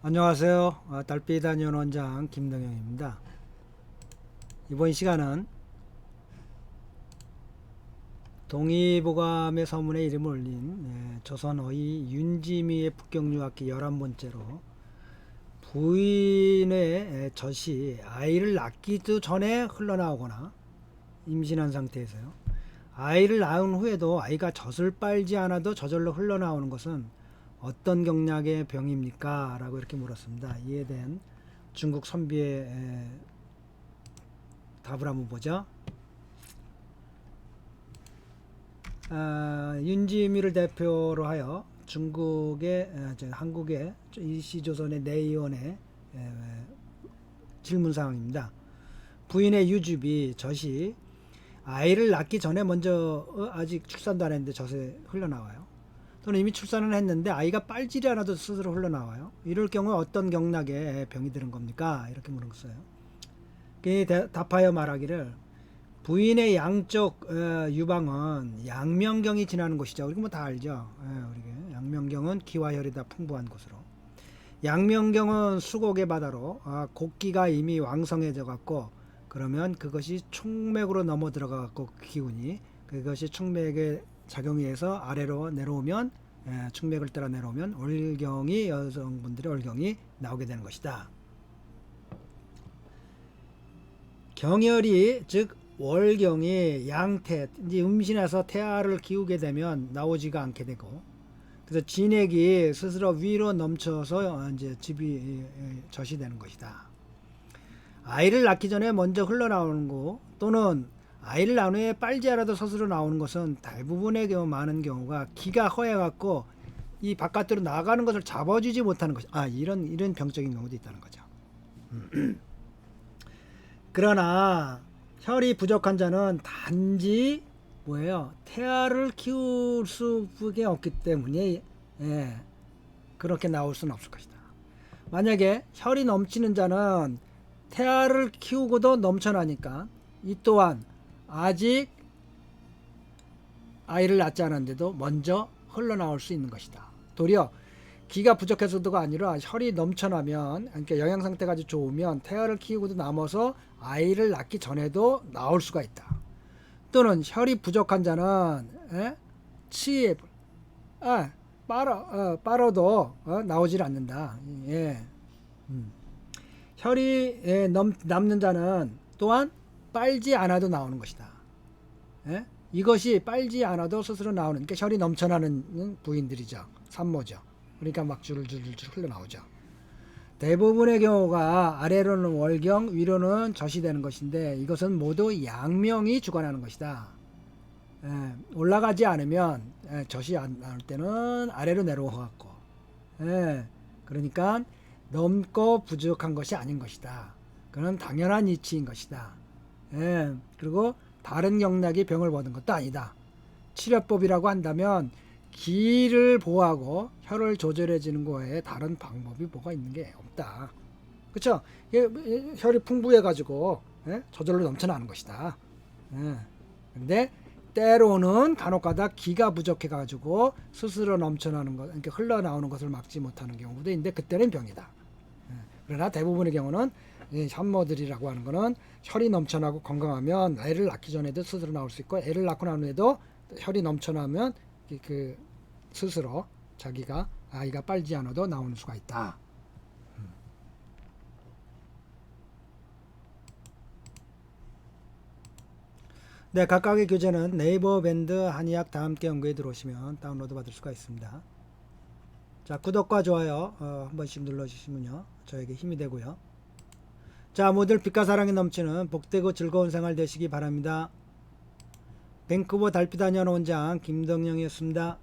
안녕하세요. 달빛 단연 원장 김동영입니다. 이번 시간은 동의보감의 서문에 이름을 올린 조선어의 윤지미의 북경유학기 11번째로 부인의 젖이 아이를 낳기도 전에 흘러나오거나 임신한 상태에서요. 아이를 낳은 후에도 아이가 젖을 빨지 않아도 저절로 흘러나오는 것은 어떤 경락의 병입니까? 라고 이렇게 물었습니다. 이에 대한 중국 선비의 답을 한번 보죠. 윤지미를 대표로 하여 중국의 한국의 일시조선의 내의원의 질문사항입니다. 부인의 유주비 젖이 아이를 낳기 전에 먼저 아직 출산도 안 했는데 젖에 흘러나와요. 또는 이미 출산을 했는데 아이가 빨지 않아도 스스로 흘러나와요. 이럴 경우 어떤 경락에 병이 드는 겁니까? 이렇게 물었어요. 답하여 말하기를 부인의 양쪽 유방은 양명경이 지나는 곳이죠. 우리 뭐 다 알죠. 우리 양명경은 기와 혈이 다 풍부한 곳으로. 양명경은 수곡의 바다로 곡기가 이미 왕성해져 갖고 그러면 그것이 촉맥으로 넘어 들어가 갖고 기운이 그것이 촉맥에 작용이 해서 아래로 내려오면 축맥을 따라 내려오면 월경이 여성분들의 월경이 나오게 되는 것이다. 경혈이 즉 월경이 양태 이제 임신해서 태아를 키우게 되면 나오지가 않게 되고 그래서 진액이 스스로 위로 넘쳐서 이제 젖이 되는 것이다. 아이를 낳기 전에 먼저 흘러나오는 거 또는 아이를 낳은 후에 빨지 않아도 스스로 나오는 것은 대부분의 경우 많은 경우가 기가 허해갖고 이 바깥으로 나가는 것을 잡아주지 못하는 것. 이런 병적인 경우도 있다는 거죠. 그러나 혈이 부족한 자는 단지 뭐예요? 태아를 키울 수밖에 없기 때문에 그렇게 나올 수는 없을 것이다. 만약에 혈이 넘치는 자는 태아를 키우고도 넘쳐나니까 이 또한 아직 아이를 낳지 않았는데도 먼저 흘러나올 수 있는 것이다. 도리어 기가 부족해서도가 아니라 혈이 넘쳐나면 그러니까 영양 상태가 아주 좋으면 태아를 키우고도 남아서 아이를 낳기 전에도 나올 수가 있다. 또는 혈이 부족한 자는 치에 빨아도 나오질 않는다. 혈이 남는 자는 또한 빨지 않아도 나오는 것이다. 이것이 빨지 않아도 스스로 나오는 그러니까 혈이 넘쳐나는 부인들이죠. 산모죠. 그러니까 막 줄줄 흘러나오죠. 대부분의 경우가 아래로는 월경, 위로는 젖이 되는 것인데 이것은 모두 양명이 주관하는 것이다. 올라가지 않으면 젖이 안 나올 때는 아래로 내려와갖고 그러니까 넘고 부족한 것이 아닌 것이다. 그건 당연한 이치인 것이다. 그리고 다른 경락이 병을 보는 것도 아니다. 치료법이라고 한다면 기를 보호하고 혈을 조절해주는 거에 다른 방법이 뭐가 있는 게 없다. 그렇죠? 혈이 풍부해가지고 저절로 넘쳐나는 것이다. 근데 때로는 간혹가다 기가 부족해가지고 스스로 넘쳐나는 것, 그러니까 흘러나오는 것을 막지 못하는 경우도 있는데 그때는 병이다. 그러나 대부분의 경우는 산모들이라고 하는 거는 혈이 넘쳐나고 건강하면 애를 낳기 전에도 스스로 나올 수 있고 애를 낳고 난 후에도 혈이 넘쳐나면 그 스스로 자기가 아이가 빨지 않아도 나오는 수가 있다. 네, 각각의 교재는 네이버 밴드 한의학 다함께 연구에 들어오시면 다운로드 받을 수가 있습니다. 자, 구독과 좋아요 한 번씩 눌러주시면요 저에게 힘이 되고요. 자, 모두 빛과 사랑이 넘치는 복되고 즐거운 생활 되시기 바랍니다. 밴쿠버 달빛 단연 원장 김동영이었습니다.